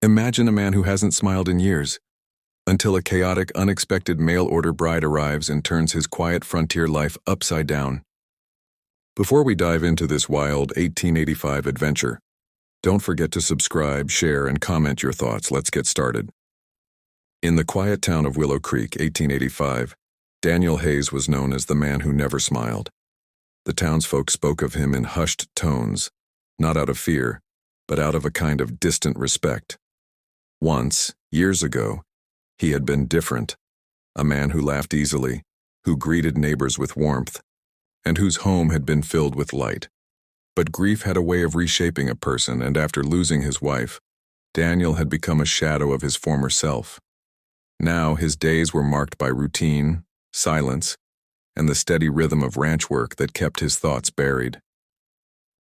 Imagine a man who hasn't smiled in years, until a chaotic, unexpected mail-order bride arrives and turns his quiet frontier life upside down. Before we dive into this wild 1885 adventure, don't forget to subscribe, share, and comment your thoughts. Let's get started. In the quiet town of Willow Creek, 1885, Daniel Hayes was known as the man who never smiled. The townsfolk spoke of him in hushed tones, not out of fear, but out of a kind of distant respect. Once, years ago, he had been different, a man who laughed easily, who greeted neighbors with warmth, and whose home had been filled with light. But grief had a way of reshaping a person, and after losing his wife, Daniel had become a shadow of his former self. Now his days were marked by routine, silence, and the steady rhythm of ranch work that kept his thoughts buried.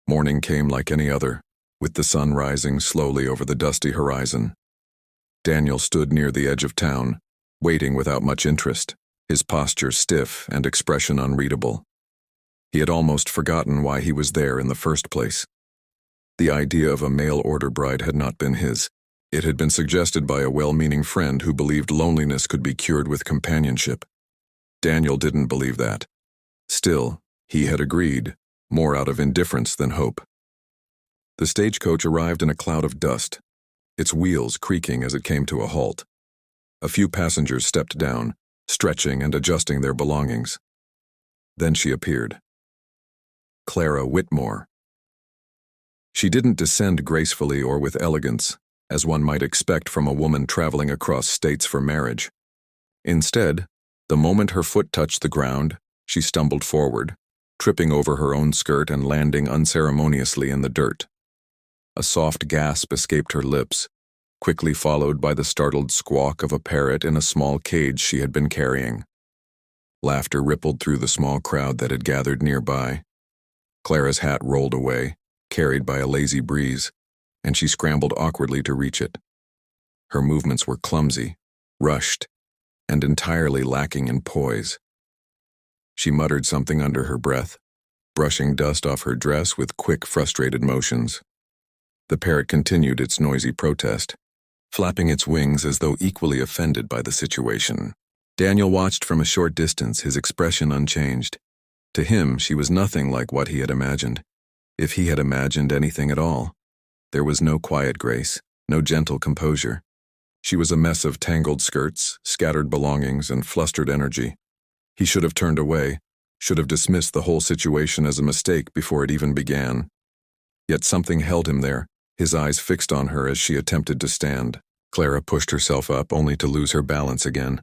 Morning came like any other, with the sun rising slowly over the dusty horizon. Daniel stood near the edge of town, waiting without much interest, his posture stiff and expression unreadable. He had almost forgotten why he was there in the first place. The idea of a mail-order bride had not been his. It had been suggested by a well-meaning friend who believed loneliness could be cured with companionship. Daniel didn't believe that. Still, he had agreed, more out of indifference than hope. The stagecoach arrived in a cloud of dust, its wheels creaking as it came to a halt. A few passengers stepped down, stretching and adjusting their belongings. Then she appeared. Clara Whitmore. She didn't descend gracefully or with elegance, as one might expect from a woman traveling across states for marriage. Instead, the moment her foot touched the ground, she stumbled forward, tripping over her own skirt and landing unceremoniously in the dirt. A soft gasp escaped her lips, quickly followed by the startled squawk of a parrot in a small cage she had been carrying. Laughter rippled through the small crowd that had gathered nearby. Clara's hat rolled away, carried by a lazy breeze, and she scrambled awkwardly to reach it. Her movements were clumsy, rushed, and entirely lacking in poise. She muttered something under her breath, brushing dust off her dress with quick, frustrated motions. The parrot continued its noisy protest, flapping its wings as though equally offended by the situation. Daniel watched from a short distance, his expression unchanged. To him, she was nothing like what he had imagined, if he had imagined anything at all. There was no quiet grace, no gentle composure. She was a mess of tangled skirts, scattered belongings, and flustered energy. He should have turned away, should have dismissed the whole situation as a mistake before it even began. Yet something held him there, his eyes fixed on her as she attempted to stand. Clara pushed herself up only to lose her balance again,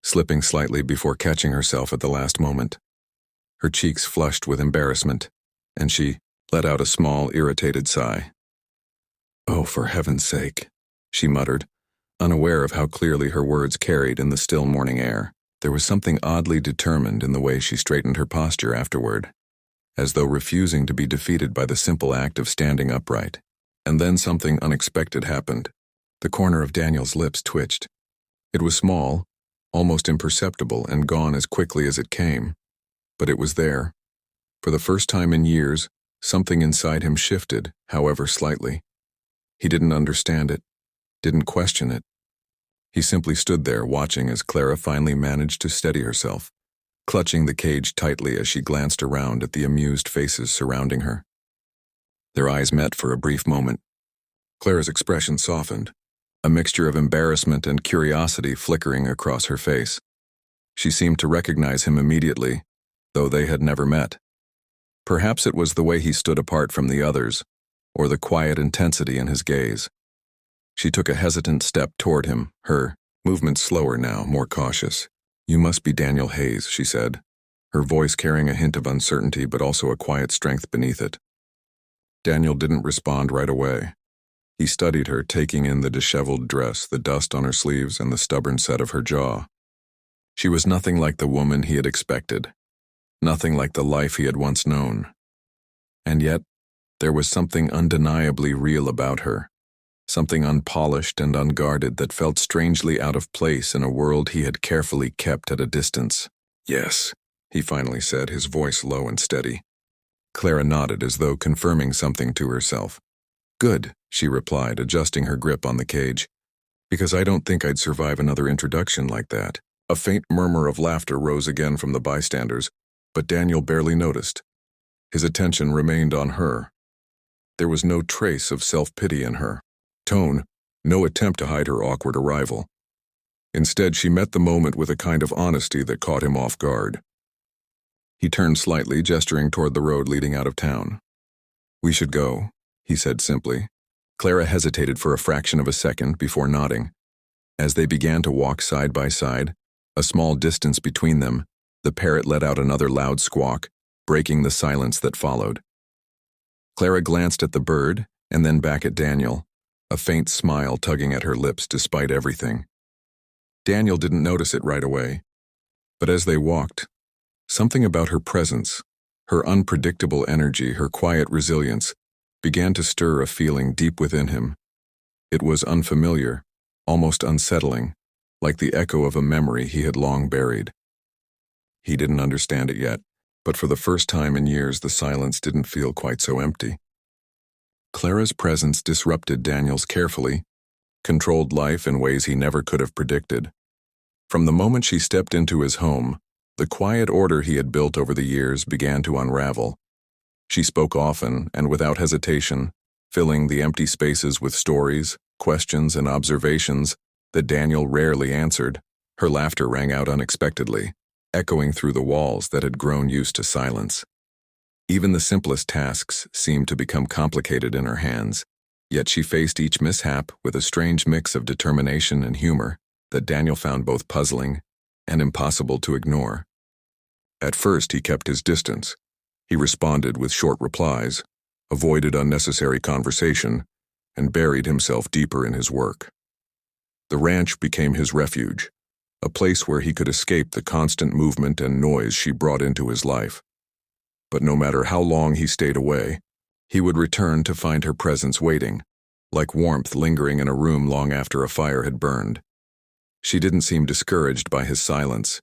slipping slightly before catching herself at the last moment. Her cheeks flushed with embarrassment, and she let out a small, irritated sigh. "Oh, for heaven's sake," she muttered, unaware of how clearly her words carried in the still morning air. There was something oddly determined in the way she straightened her posture afterward, as though refusing to be defeated by the simple act of standing upright. And then something unexpected happened. The corner of Daniel's lips twitched. It was small, almost imperceptible, and gone as quickly as it came. But it was there. For the first time in years, something inside him shifted, however slightly. He didn't understand it, didn't question it. He simply stood there watching as Clara finally managed to steady herself, clutching the cage tightly as she glanced around at the amused faces surrounding her. Their eyes met for a brief moment. Clara's expression softened, a mixture of embarrassment and curiosity flickering across her face. She seemed to recognize him immediately, though they had never met. Perhaps it was the way he stood apart from the others, or the quiet intensity in his gaze. She took a hesitant step toward him, her movement slower now, more cautious. "You must be Daniel Hayes," she said, her voice carrying a hint of uncertainty but also a quiet strength beneath it. Daniel didn't respond right away. He studied her, taking in the disheveled dress, the dust on her sleeves, and the stubborn set of her jaw. She was nothing like the woman he had expected, nothing like the life he had once known. And yet, there was something undeniably real about her, something unpolished and unguarded that felt strangely out of place in a world he had carefully kept at a distance. "Yes," he finally said, his voice low and steady. Clara nodded as though confirming something to herself. "Good," she replied, adjusting her grip on the cage. "Because I don't think I'd survive another introduction like that." A faint murmur of laughter rose again from the bystanders, but Daniel barely noticed. His attention remained on her. There was no trace of self-pity in her tone, no attempt to hide her awkward arrival. Instead, she met the moment with a kind of honesty that caught him off guard. He turned slightly, gesturing toward the road leading out of town. "We should go," he said simply. Clara hesitated for a fraction of a second before nodding. As they began to walk side by side, a small distance between them, the parrot let out another loud squawk, breaking the silence that followed. Clara glanced at the bird and then back at Daniel, a faint smile tugging at her lips despite everything. Daniel didn't notice it right away, but as they walked, something about her presence, her unpredictable energy, her quiet resilience, began to stir a feeling deep within him. It was unfamiliar, almost unsettling, like the echo of a memory he had long buried. He didn't understand it yet, but for the first time in years the silence didn't feel quite so empty. Clara's presence disrupted Daniel's carefully controlled life in ways he never could have predicted. From the moment she stepped into his home, the quiet order he had built over the years began to unravel. She spoke often and without hesitation, filling the empty spaces with stories, questions, and observations that Daniel rarely answered. Her laughter rang out unexpectedly, echoing through the walls that had grown used to silence. Even the simplest tasks seemed to become complicated in her hands, yet she faced each mishap with a strange mix of determination and humor that Daniel found both puzzling and impossible to ignore. At first, he kept his distance. He responded with short replies, avoided unnecessary conversation, and buried himself deeper in his work. The ranch became his refuge, a place where he could escape the constant movement and noise she brought into his life. But no matter how long he stayed away, he would return to find her presence waiting, like warmth lingering in a room long after a fire had burned. She didn't seem discouraged by his silence.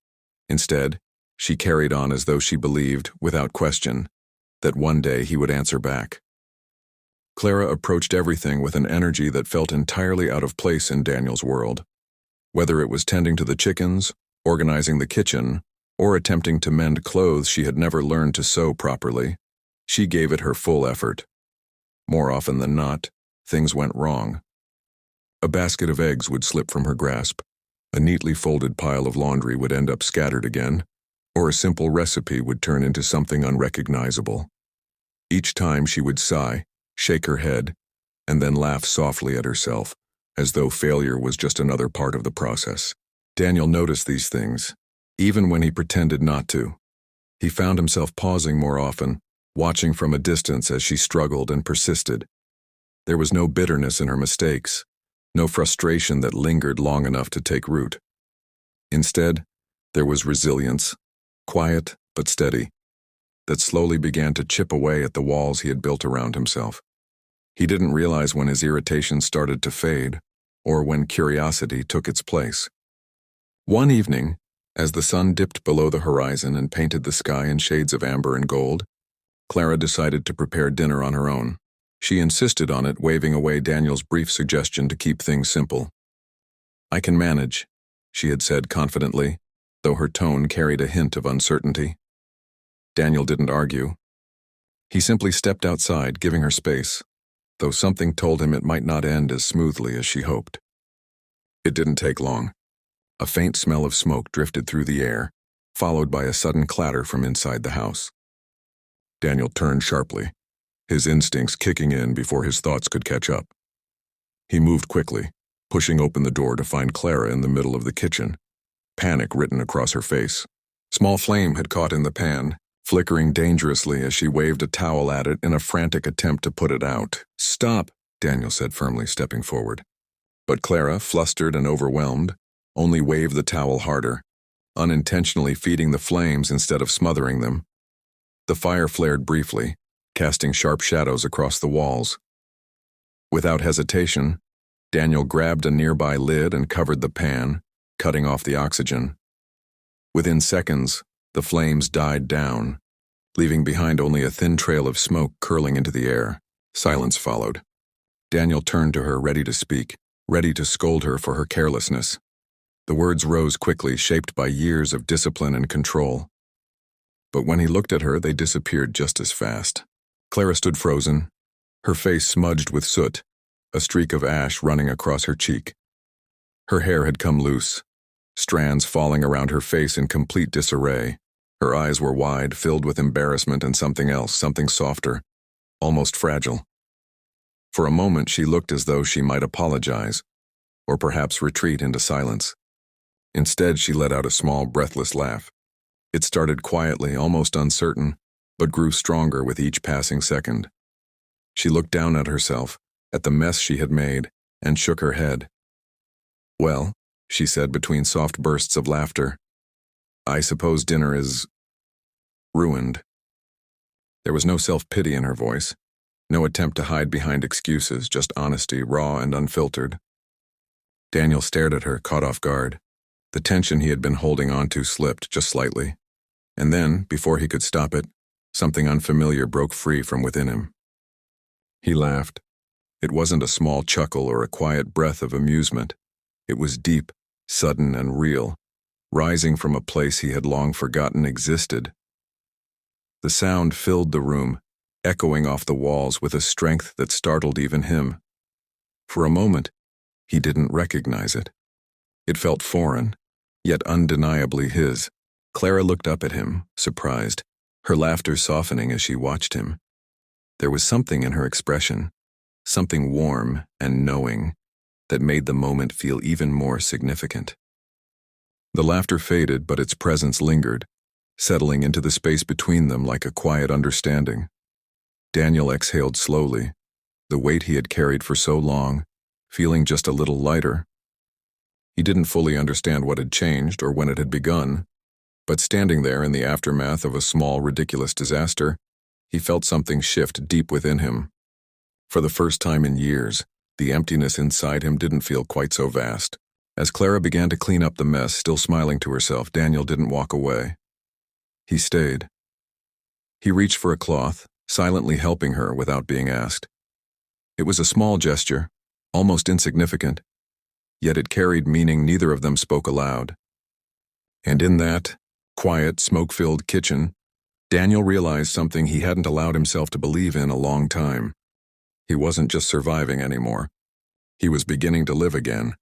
Instead, she carried on as though she believed, without question, that one day he would answer back. Clara approached everything with an energy that felt entirely out of place in Daniel's world. Whether it was tending to the chickens, organizing the kitchen, or attempting to mend clothes she had never learned to sew properly, she gave it her full effort. More often than not, things went wrong. A basket of eggs would slip from her grasp, a neatly folded pile of laundry would end up scattered again, or a simple recipe would turn into something unrecognizable. Each time she would sigh, shake her head, and then laugh softly at herself, as though failure was just another part of the process. Daniel noticed these things, even when he pretended not to. He found himself pausing more often, watching from a distance as she struggled and persisted. There was no bitterness in her mistakes, no frustration that lingered long enough to take root. Instead, there was resilience, quiet but steady, that slowly began to chip away at the walls he had built around himself. He didn't realize when his irritation started to fade, or when curiosity took its place. One evening, as the sun dipped below the horizon and painted the sky in shades of amber and gold, Clara decided to prepare dinner on her own. She insisted on it, waving away Daniel's brief suggestion to keep things simple. "I can manage," she had said confidently, though her tone carried a hint of uncertainty. Daniel didn't argue. He simply stepped outside, giving her space, though something told him it might not end as smoothly as she hoped. It didn't take long. A faint smell of smoke drifted through the air, followed by a sudden clatter from inside the house. Daniel turned sharply, his instincts kicking in before his thoughts could catch up. He moved quickly, pushing open the door to find Clara in the middle of the kitchen, panic written across her face. Small flame had caught in the pan, flickering dangerously as she waved a towel at it in a frantic attempt to put it out. "Stop," Daniel said firmly, stepping forward. But Clara, flustered and overwhelmed, only waved the towel harder, unintentionally feeding the flames instead of smothering them. The fire flared briefly, casting sharp shadows across the walls. Without hesitation, Daniel grabbed a nearby lid and covered the pan, cutting off the oxygen. Within seconds, the flames died down, leaving behind only a thin trail of smoke curling into the air. Silence followed. Daniel turned to her, ready to speak, ready to scold her for her carelessness. The words rose quickly, shaped by years of discipline and control. But when he looked at her, they disappeared just as fast. Clara stood frozen, her face smudged with soot, a streak of ash running across her cheek. Her hair had come loose, strands falling around her face in complete disarray. Her eyes were wide, filled with embarrassment and something else, something softer, almost fragile. For a moment, she looked as though she might apologize, or perhaps retreat into silence. Instead, she let out a small, breathless laugh. It started quietly, almost uncertain, but grew stronger with each passing second. She looked down at herself, at the mess she had made, and shook her head. "Well," she said between soft bursts of laughter, "I suppose dinner is ruined." There was no self-pity in her voice, no attempt to hide behind excuses, just honesty, raw and unfiltered. Daniel stared at her, caught off guard. The tension he had been holding on to slipped just slightly. And then, before he could stop it, something unfamiliar broke free from within him. He laughed. It wasn't a small chuckle or a quiet breath of amusement. It was deep, sudden, and real, rising from a place he had long forgotten existed. The sound filled the room, echoing off the walls with a strength that startled even him. For a moment, he didn't recognize it. It felt foreign, yet undeniably his. Clara looked up at him, surprised, her laughter softening as she watched him. There was something in her expression, something warm and knowing, that made the moment feel even more significant. The laughter faded, but its presence lingered, settling into the space between them like a quiet understanding. Daniel exhaled slowly, the weight he had carried for so long, feeling just a little lighter. He didn't fully understand what had changed or when it had begun, but standing there in the aftermath of a small, ridiculous disaster, he felt something shift deep within him. For the first time in years, the emptiness inside him didn't feel quite so vast. As Clara began to clean up the mess, still smiling to herself, Daniel didn't walk away. He stayed. He reached for a cloth, silently helping her without being asked. It was a small gesture, almost insignificant, yet it carried meaning neither of them spoke aloud. And in that quiet, smoke-filled kitchen, Daniel realized something he hadn't allowed himself to believe in a long time. He wasn't just surviving anymore. He was beginning to live again.